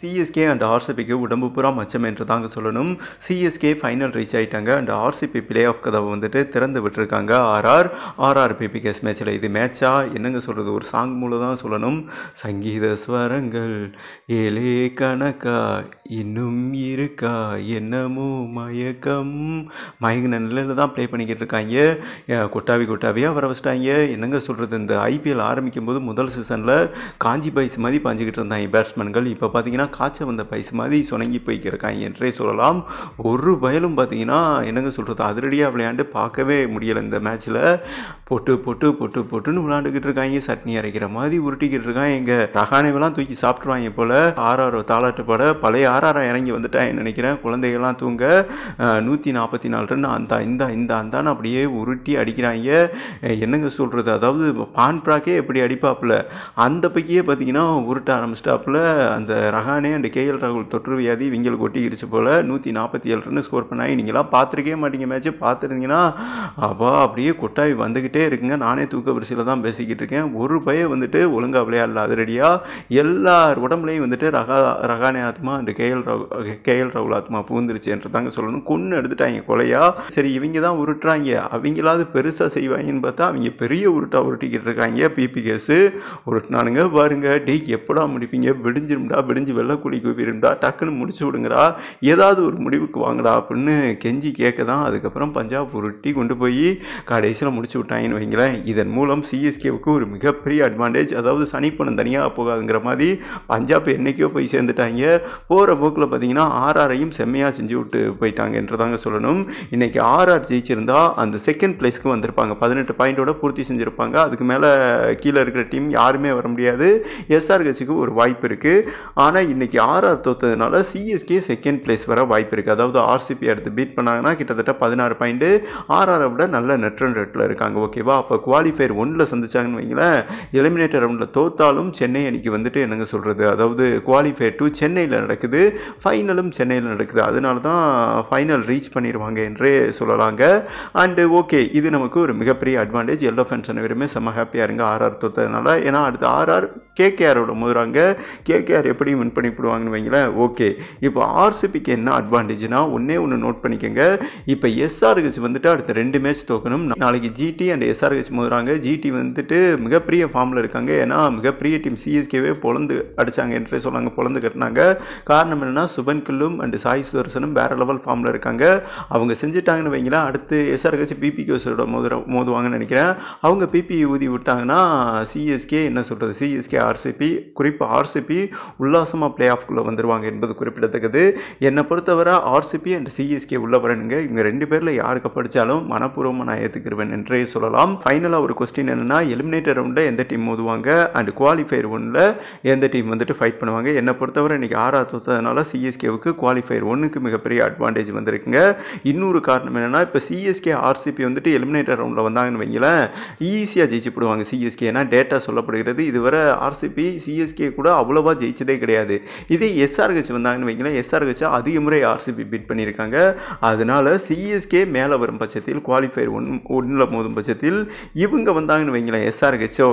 CSK and ஆர்சிபிக்கு உடம்பு பூரா மச்சம் என்று தாங்க சொல்லணும். சிஎஸ்கே ஃபைனல் ரீச் ஆகிட்டாங்க அண்ட் ஆர்சிபி பிளே ஆஃப் கதவை வந்துட்டு திறந்து விட்டுருக்காங்க. ஆர்ஆர் பிபிகேஸ் மேட்ச்சில் இது மேட்சா என்னங்க சொல்கிறது, ஒரு சாங் மூலம் தான் சொல்லணும். சங்கீத ஸ்வரங்கள் ஏலே கணக்கா இன்னும் இருக்கா என்னமோ மயக்கம் மயங்கின நிலையில் தான் ப்ளே பண்ணிக்கிட்டு இருக்காங்க. கொட்டாவியாக வர வச்சிட்டாங்க. என்னங்க சொல்கிறது, இந்த ஐபிஎல் ஆரம்பிக்கும் போது முதல் சீசனில் காஞ்சி பைஸ் மாதிரி பாஞ்சிக்கிட்டு இருந்தாங்க பேட்ஸ்மேன்கள். இப்போ பார்த்தீங்கன்னா காய்ச்ச வந்த பைஸ் மாதிரி சுணங்கி போய்க்கிருக்காங்க என்றே சொல்லலாம். ஒரு பயலும் பார்த்தீங்கன்னா என்னங்க சொல்கிறது, அதிரடியாக விளையாண்டு பார்க்கவே முடியலை. இந்த மேட்ச்சில் பொட்டுன்னு விளையாண்டுக்கிட்டு இருக்காங்க. சட்னி அரைக்கிற மாதிரி உருட்டிக்கிட்டு இருக்காங்க. எங்கள் ரகானேவெல்லாம் தூக்கி சாப்பிட்ருவாங்க போல். ஆர்ஆர் தாளாட்டு பட பழைய ஆர்ஆர் இறங்கி வந்துட்டான்னு நினைக்கிறேன். குழந்தைகள்லாம் தூங்க 144 ரன் அந்தான்னு அப்படியே உருட்டி அடிக்கிறாங்க. என்னங்க சொல்கிறது, அதாவது பான் பிராக்கே எப்படி அடிப்பாப்புல அந்த பைக்கியே பார்த்தீங்கன்னா உருட்ட ஆரம்பிச்சிட்டாப்புல. அந்த ரஹானே அண்ட் கேஎல் ராகுல் தொற்று வியாதி இவங்களுக்கு ஒட்டிக்கிருச்சு போல். 147 ரன் ஸ்கோர் பண்ணாங்க. நீங்களாம் பார்த்துருக்கே மாட்டீங்க. மேட்ச்சு பார்த்துருந்தீங்கன்னா அப்படியே கொட்டாவி வந்துக்கிட்டே இருக்குங்க. நானே தூக்க வரிசையில் தான் பேசிக்கிட்டு இருக்கேன். ஒரு பைய வந்துட்டு ஒழுங்காக விளையாடல. அதிரடியாக எல்லார் உடம்புலையும் வந்துட்டு ரஹானே ஆத்மா அண்ட் கேஎல் ராகுல் ஆத்மா பூந்துருச்சு என்று தாங்க சொல்லணும். கொன்று எடுத்துட்டாங்க கொலையா. சரி இவங்க தான் உருட்டுறாங்க, அவங்களாவது பெருசாக செய்வாங்கன்னு பார்த்தா அவங்க பெரிய உருட்டிக்கிட்டு இருக்காங்க. பிபிகேஸு உருட்டினானுங்க பாருங்க. எப்படா முடிப்பீங்க, விடிஞ்சு வெள்ளக்குழி கூப்பிடுண்டா, டக்குன்னு முடிச்சு விடுங்கடா, ஏதாவது ஒரு முடிவுக்கு வாங்கடா அப்படின்னு கெஞ்சி கேட்க தான் அதுக்கப்புறம் பஞ்சாப் உருட்டி கொண்டு போய் கடைசியில் முடிச்சு விட்டாங்கன்னு வைங்களேன். இதன் மூலம் சிஎஸ்கேவுக்கு ஒரு மிகப்பெரிய அட்வான்டேஜ். அதாவது சனிப்பணம் தனியாக போகாதுங்கிற மாதிரி பஞ்சாப் என்னைக்கோ போய் சேர்ந்துட்டாங்க. போகிற போக்கில் பார்த்தீங்கன்னா ஆர்ஆரையும் செம்மையாக செஞ்சு விட்டு போயிட்டாங்க என்றதாங்க சொல்லணும். இன்னைக்கு ஆர்ஆர் ஜெயிச்சிருந்தா அந்த செகண்ட் பிளேஸ்க்கு வந்திருப்பாங்க. 18 பாயிண்டோட பூர்த்தி செஞ்சுருப்பாங்க. அதுக்கு மேலே கீழே இருக்கிற டீம் யாருமே வர முடியாது. எஸ்ஆர்ஹெச்சுக்கு ஒரு வாய்ப்பு இருக்குது. ஆனால் இன்றைக்கி ஆர்ஆர் தோற்றதுனால சிஎஸ்கே செகண்ட் பிளேஸ் வர வாய்ப்பு இருக்குது. அதாவது ஆர்சிபி அடுத்து பீட் பண்ணாங்கன்னா கிட்டத்தட்ட 16 பாயிண்ட்டு ஆர்ஆரை விட நல்ல நெட் ரன் ரேட்டில் இருக்காங்க. ஓகேவா, அப்போ குவாலிஃபயர் 1 சந்திச்சாங்கன்னு வைங்களேன். எலிமினேட்டர் ரவுண்டில் தோத்தாலும் சென்னை அணிக்கு வந்துட்டு என்னங்க சொல்கிறது, அதாவது குவாலிஃபயர் 2 சென்னையில் நடக்குது, ஃபைனலும் சென்னையில் நடக்குது. அதனால தான் ஃபைனல் ரீச் பண்ணிடுவாங்க என்றே சொல்லலாங்க. அண்டு ஓகே, இது நமக்கு ஒரு மிகப்பெரிய அட்வான்டேஜ். எல்லோ ஃபேன்ஸ் அனைவருமே செம்ம ஹாப்பியாக இருங்க ஆர்ஆர் தோற்றதுனால. ஏன்னா அடுத்து ஆர்ஆர் கேகேஆரோட மோதுறாங்க. கேகேஆர் எப்படி வின் பண்ணிவிடுவாங்கன்னு வைங்களேன். ஓகே, இப்போ ஆர்சிபிக்கு என்ன அட்வான்டேஜ்னா ஒன்று நோட் பண்ணிக்கோங்க. இப்போ எஸ்ஆர்ஹெச் வந்துட்டு அடுத்த 2 மேட்ச் தோக்கணும். நாளைக்கு ஜிடி அண்ட் எஸ்ஆர்ஹெச் மோதுறாங்க. ஜிடி வந்துட்டு மிகப்பெரிய ஃபார்மில் இருக்காங்க. ஏன்னா மிகப்பெரிய டீம் சிஎஸ்கேவே பொழந்து அடித்தாங்க என்றே சொன்னாங்க, பொழந்து கட்டினாங்க. காரணம் என்னென்னா சுபன் கில்லும் அண்ட் சாய் சுதர்சனும் வேறு லெவல் ஃபார்மில் இருக்காங்க. அவங்க செஞ்சுட்டாங்கன்னு வைங்களேன். அடுத்து எஸ்ஆர்ஹெச் பிபிகேஸோட மோதுவாங்கன்னு நினைக்கிறேன். அவங்க பிபி ஊதி விட்டாங்கன்னா சிஎஸ்கே என்ன சொல்கிறது, சிஎஸ்கே ஆர்சிபி, குறிப்பாக ஆர்சிபி உல்லாசமாக பிளே ஆஃப்குள்ளே வந்துடுவாங்க என்பது குறிப்பிடத்தக்கது. என்னை பொறுத்தவரை ஆர்சிபி அண்ட் சிஎஸ்கே உள்ள வரணுங்க. இவங்க 2 பேரில் யாருக்கு படித்தாலும் மனப்பூர்வமாக நான் ஏற்றுக்கிருவேன் என்றே சொல்லலாம். ஃபைனலாக ஒரு கொஸ்டின் என்னென்னா, எலிமினேட்டர் ரவுண்டில் எந்த டீம் மோதுவாங்க அண்ட் குவாலிஃபயர் 1ல் எந்த டீம் வந்துட்டு ஃபைட் பண்ணுவாங்க. என்னை பொறுத்தவரை இன்றைக்கி ஆர்ஆர் தோற்றதுனால சிஎஸ்கேவுக்கு குவாலிஃபயர் 1க்கு மிகப்பெரிய அட்வான்டேஜ் வந்திருக்குங்க. இன்னொரு காரணம் என்னென்னா, இப்போ சிஎஸ்கே ஆர்சிபி வந்துட்டு எலிமினேட்டர் ரவுண்டில் வந்தாங்கன்னு வைங்களேன், ஈஸியாக ஜெயிச்சு போடுவாங்க சிஎஸ்கே. ஏன்னா டேட்டா சொல்லப்படுகிறது இதுவரை ஆர்சிபி சிஎஸ்கே கூட அவ்வளோவா ஜெயிச்சதே கிடையாது. இதே எஸ்ஆர்ஹெச் வந்தாங்கன்னு வைங்களேன், எஸ்ஆர்ஹெச் அதிக முறை ஆர்சிபி பீட் பண்ணியிருக்காங்க. அதனால சிஎஸ்கே மேலே வரும் பட்சத்தில், குவாலிஃபயர் 1ல் மோதும் பட்சத்தில் இவங்க வந்தாங்கன்னு வைங்களேன், எஸ்ஆர்ஹெச்சோ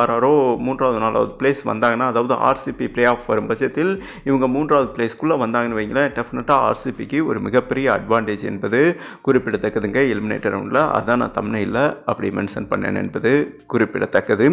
ஆர்ஆரோ 3வது 4வது பிளேஸ் வந்தாங்கன்னா, அதாவது ஆர்சிபி பிளே ஆஃப் வரும் பட்சத்தில் இவங்க 3வது பிளேஸ்க்குள்ளே வந்தாங்கன்னு வைங்களேன், டெஃபினட்டாக ஆர்சிபிக்கு ஒரு மிகப்பெரிய அட்வான்டேஜ் என்பது குறிப்பிடத்தக்கதுங்க எலிமினேட்டர் ரவுண்டில். அதான் நான் தம்ப்நெயில்ல அப்படி மென்ஷன் பண்ணேன் என்பது குறிப்பிடத்தக்கது.